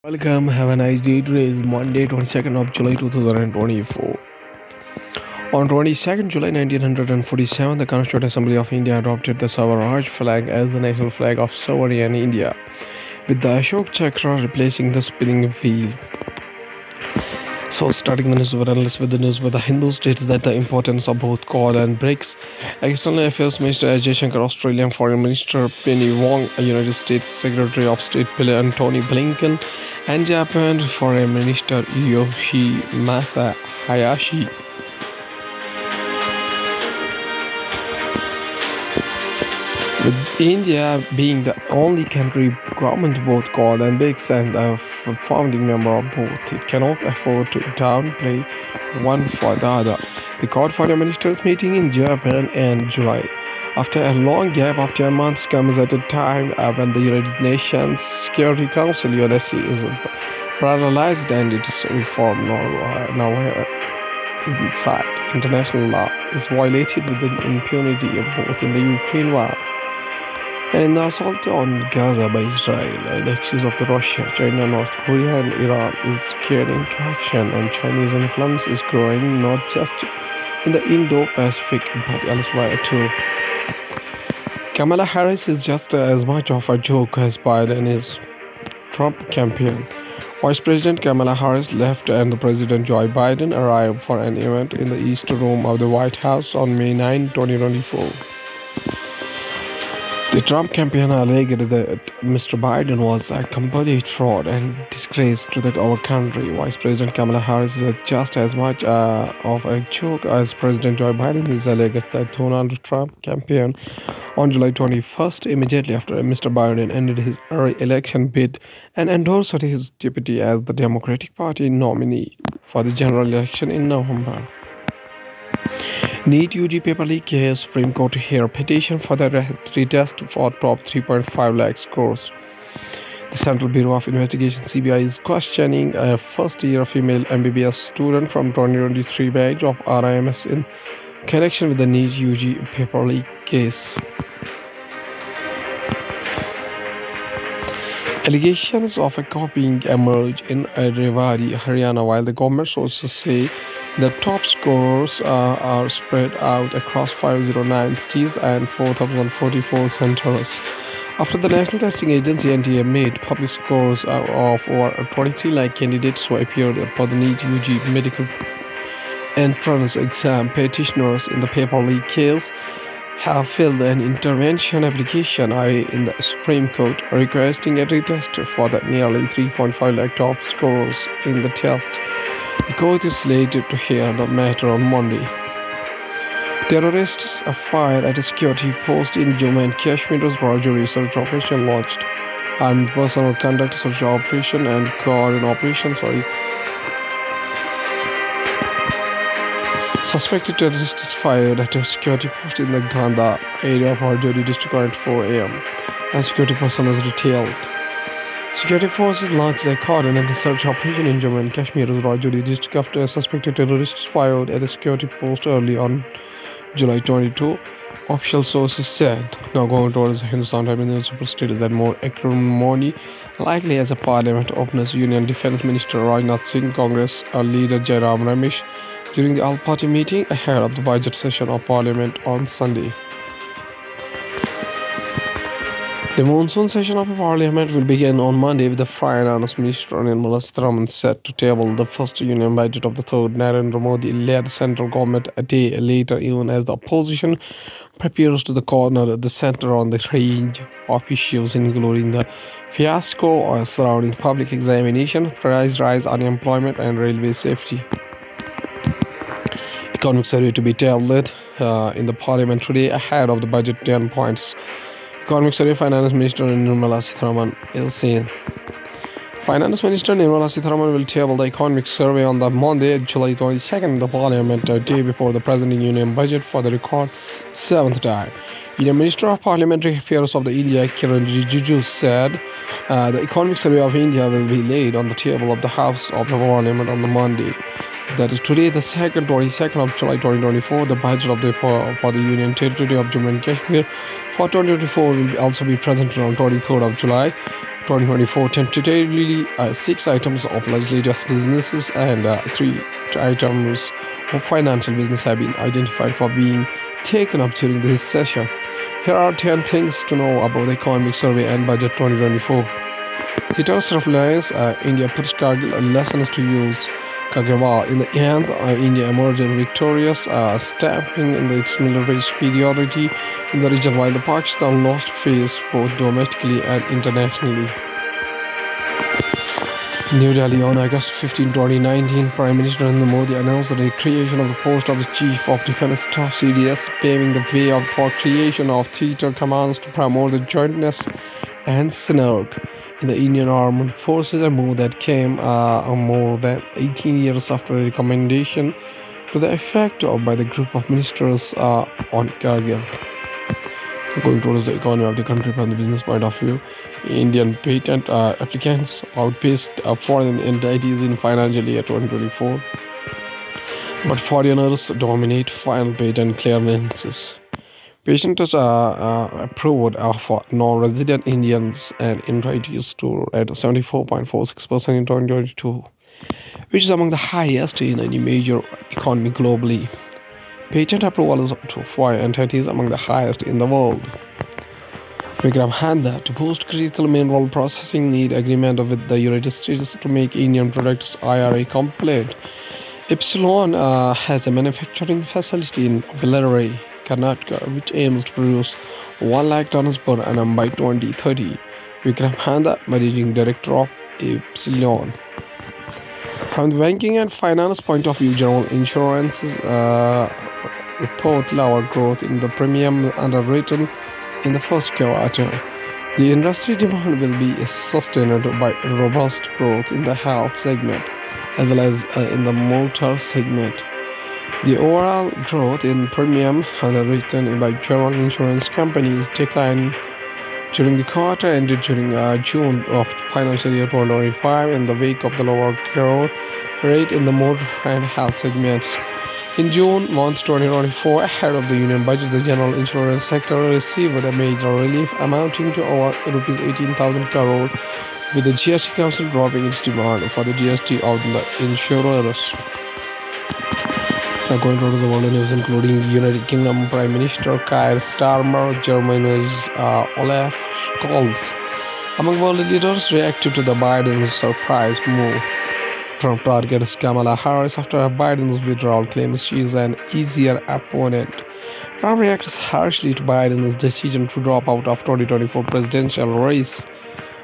Welcome, have a nice day. Today is Monday, 22nd of July 2024. On 22nd July 1947, the Constituent Assembly of India adopted the Swaraj flag as the national flag of sovereign India, with the Ashok Chakra replacing the spinning wheel. So, starting the news analysis with the news where the Hindu states that the importance of both coal and bricks. External Affairs Minister Ajay Shankar, Australian Foreign Minister Penny Wong, United States Secretary of State Antony Blinken, and Japan Foreign Minister Yoshimasa Hayashi. With India being the only country government both coal and bricks and a founding member of both, it cannot afford to downplay one for the other. The Quad Foreign Ministers meeting in Japan in July, after a long gap of 10 months, comes at a time when the United Nations Security Council (UNSC) is paralyzed and its reform nowhere inside. International law is violated with the impunity of both in the Ukraine war and in the assault on Gaza by Israel. The axis of the Russia, China, North Korea, and Iran is gaining traction, and Chinese influence is growing not just in the Indo-Pacific but elsewhere too. Kamala Harris is just as much of a joke as Biden is. Trump campaign. Vice President Kamala Harris left and the President Joe Biden arrived for an event in the East Room of the White House on May 9, 2024. The Trump campaign alleged that Mr. Biden was a complete fraud and disgrace to our country. Vice President Kamala Harris is just as much of a joke as President Joe Biden is alleged that Donald Trump campaign on July 21st, immediately after Mr. Biden ended his re-election bid and endorsed his deputy as the Democratic Party nominee for the general election in November. NEET UG paper leak case, Supreme Court hear petition for the retest for top 3.5 lakh scores. The Central Bureau of Investigation (CBI) is questioning a first-year female MBBS student from 2023 batch of RIMS in connection with the NEET UG paper leak case. Allegations of a copying emerge in Rewari, Haryana, while the government sources say the top scorers are spread out across 509 cities and 4,044 centers. After the National Testing Agency (NTA) made public scores of over 23 lakh candidates who appeared for the NEET UG medical entrance exam, petitioners in the paper leak case have filed an intervention application in the Supreme Court requesting a retest for the nearly 3.5 lakh top scorers in the test. The court is slated to hear the matter on Monday. Terrorists fired at a security post in Jammu and Kashmir's Rajori search operation launched. Armed personnel conduct search operation and coordinate operation. Suspected terrorists fired at a security post in the Ganda area of Rajori district at 4 a.m. and security personnel was detailed. Security forces launched a coordinated search operation in Jammu and Kashmir's Rajori district after a suspected terrorist fired at a security post early on July 22, official sources said. Now going towards the Hindustan Times Newspaper stated that more acrimony likely as a parliament opens. Union Defence Minister Rajnath Singh, Congress leader Jairam Ramesh during the all-party meeting ahead of the budget session of Parliament on Sunday. The monsoon session of Parliament will begin on Monday with the Finance Minister Nirmala Sitharaman set to table the first union budget of the third Narendra Modi-led central government a day later, even as the opposition prepares to corner the centre on the range of issues including the fiasco surrounding public examination, price rise, unemployment and railway safety. Economic survey to be tabled in the Parliament today ahead of the budget 10 points. Economic survey Finance Minister Nirmala Sitharaman is seen. Finance Minister Nirmala Sitharaman will table the economic survey on the Monday, July 22nd in the Parliament, a day before the present Union budget for the record 7th time. Union Minister of Parliamentary Affairs of the India, Kiran Rijiju, said the economic survey of India will be laid on the table of the House of the Parliament on the Monday. That is today, the 22nd of July 2024. The budget of for the Union Territory of Jammu and Kashmir for 2024 will also be presented on 23rd of July 2024, tentatively 6 items of legislative businesses and 3 items of financial business have been identified for being taken up during this session. Here are 10 things to know about the Economic Survey and Budget 2024. The toast of reliance, India puts Kargil lessons to use Kargil. In the end, India emerged victorious, stamping in its military superiority in the region, while the Pakistan lost face both domestically and internationally. New Delhi, on August 15, 2019, Prime Minister Narendra Modi announced the creation of the post of the Chief of Defence Staff (CDS), paving the way for creation of theatre commands to promote the jointness and synergy in the Indian Armed Forces, a move that came more than 18 years after a recommendation to the effect by the group of ministers on Kargil. Going towards the economy of the country from the business point of view, Indian patent applicants outpaced foreign entities in financial year 2024, but foreigners dominate final patent clearances. Patents approved for non-resident Indians and entities stood at 74.46% in 2022, which is among the highest in any major economy globally. Patent approvals for entities among the highest in the world. Vikram Handa to boost critical mineral processing need agreement with the United States to make Indian products IRA compliant. Epsilon has a manufacturing facility in Bellary, Karnataka, which aims to produce 1 lakh tons per annum by 2030. Vikram Handa, Managing Director of Epsilon. From the banking and finance point of view, general insurances report lower growth in the premium underwritten in the first quarter. The industry demand will be sustained by robust growth in the health segment as well as in the motor segment. The overall growth in premium underwritten by general insurance companies declined during the quarter ended during June of financial year 2025 in the wake of the lower growth rate in the motor and health segments. In June month 2024, ahead of the union budget, the general insurance sector received a major relief amounting to over Rs 18,000 crore, with the GST Council dropping its demand for the GST of the insurers. Now going towards the world news, including United Kingdom Prime Minister Keir Starmer, Germany's Olaf Scholz. Among world leaders reacted to the Biden's surprise move. Trump targets Kamala Harris after Biden's withdrawal, claims she is an easier opponent. Trump reacts harshly to Biden's decision to drop out of 2024 presidential race.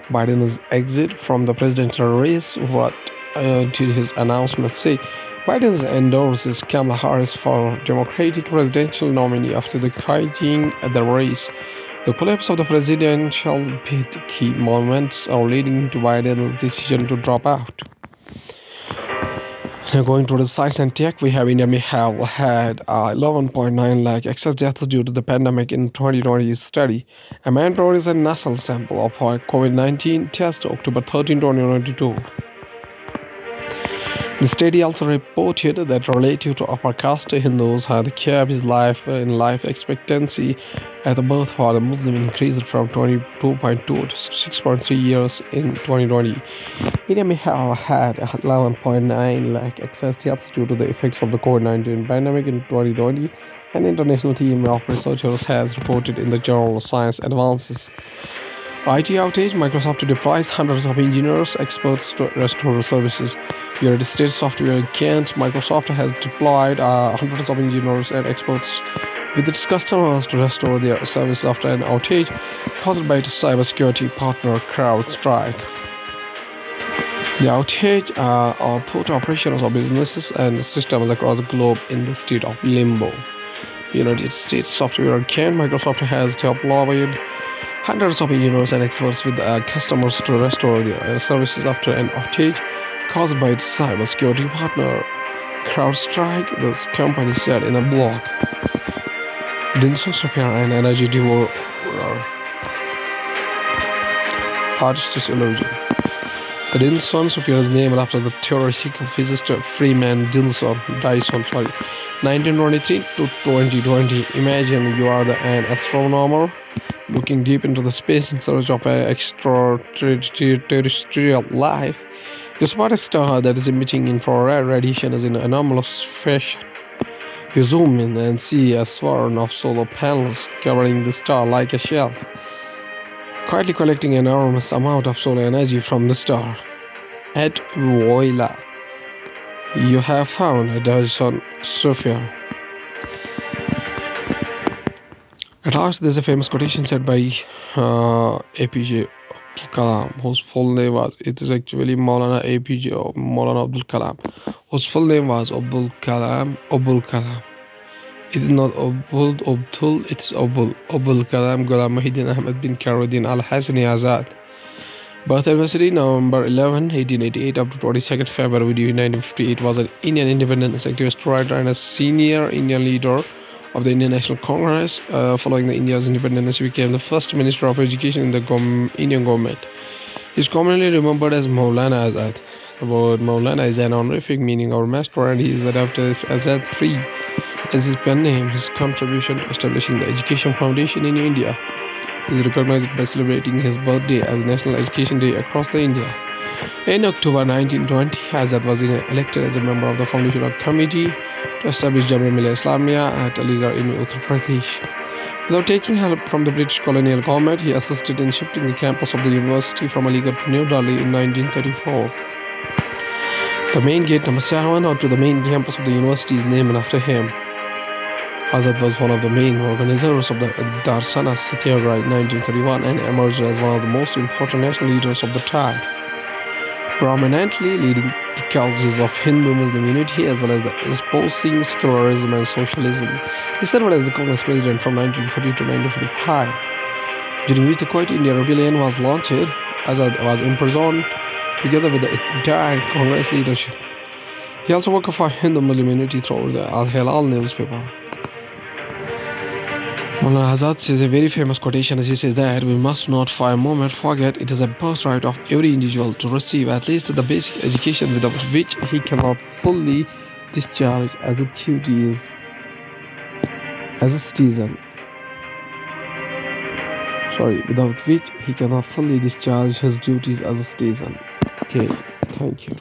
Biden's exit from the presidential race, what did his announcement say? Biden endorses Kamala Harris for Democratic presidential nominee after the quitting the race. The collapse of the presidential bid key moments are leading to Biden's decision to drop out. Now going to the science and tech, we have India may have had 11.9 lakh excess deaths due to the pandemic in 2020 study. A man produced a nasal sample of COVID-19 test October 13, 2022. The study also reported that relative to upper caste Hindus had kept his life expectancy at the birth for the Muslim increased from 22.2 to 6.3 years in 2020. India may have had 11.9 lakh excess deaths due to the effects of the COVID-19 pandemic in 2020, an international team of researchers has reported in the journal Science Advances. IT outage, Microsoft deploys hundreds of engineers, experts to restore services. United States software giant Microsoft has deployed hundreds of engineers and experts with its customers to restore their service after an outage caused by its cybersecurity partner CrowdStrike. The outage put operations of businesses and systems across the globe in the state of limbo. United States software giant Microsoft has deployed hundreds of engineers and experts with customers to restore their services after an outage caused by its cybersecurity partner CrowdStrike, the company said in a blog. Dinso Sophia, an energy devourer, artist's illusion. The Dinson Sophia is named after the theoretical physicist Freeman Dyson, 1923 to 2020. Imagine you are an astronomer looking deep into the space in search of an extraterrestrial life. You spot a star that is emitting infrared radiation in an anomalous fashion. You zoom in and see a swarm of solar panels covering the star like a shell, quietly collecting an enormous amount of solar energy from the star. Et voila! You have found a Dyson sphere. At last, there's a famous quotation said by APJ Abdul Kalam, whose full name was, it is actually Maulana APJ or Maulana Abdul Kalam, whose full name was Abdul Kalam. It is not Abdul, it's Abdul Kalam Ghulam Muhyiddin Ahmed bin Karuddin Al Hassani Azad. Birth anniversary November 11, 1888 up to 22nd February 1958. Was an Indian independence activist, writer, and a senior Indian leader of the Indian National Congress. Following the India's independence, he became the first Minister of Education in the Indian government. He is commonly remembered as Maulana Azad. The word Maulana is an honorific meaning our master, and he is adopted as Azad III as his pen name. His contribution to establishing the Education Foundation in India is recognized by celebrating his birthday as National Education Day across the India. In October 1920, Azad was elected as a member of the Foundation Committee to establish Jamia Millia Islamia at Aligarh in Uttar Pradesh. Without taking help from the British colonial government, he assisted in shifting the campus of the university from Aligarh to New Delhi in 1934. The main gate number 7 or to the main campus of the university is named after him. Azad was one of the main organizers of the Darsana Satyagraha in 1931 and emerged as one of the most important national leaders of the time, prominently leading the causes of Hindu-Muslim unity as well as the exposing secularism and socialism. He served as the Congress president from 1940 to 1945, during which the Quit India Rebellion was launched. Azad was imprisoned together with the entire Congress leadership. He also worked for Hindu-Muslim unity through the Al-Hilal newspaper. Maulana Azad says a very famous quotation as he says that we must not for a moment forget it is a birthright of every individual to receive at least the basic education without which he cannot fully discharge as a duty as a citizen. Without which he cannot fully discharge his duties as a citizen. Okay, thank you.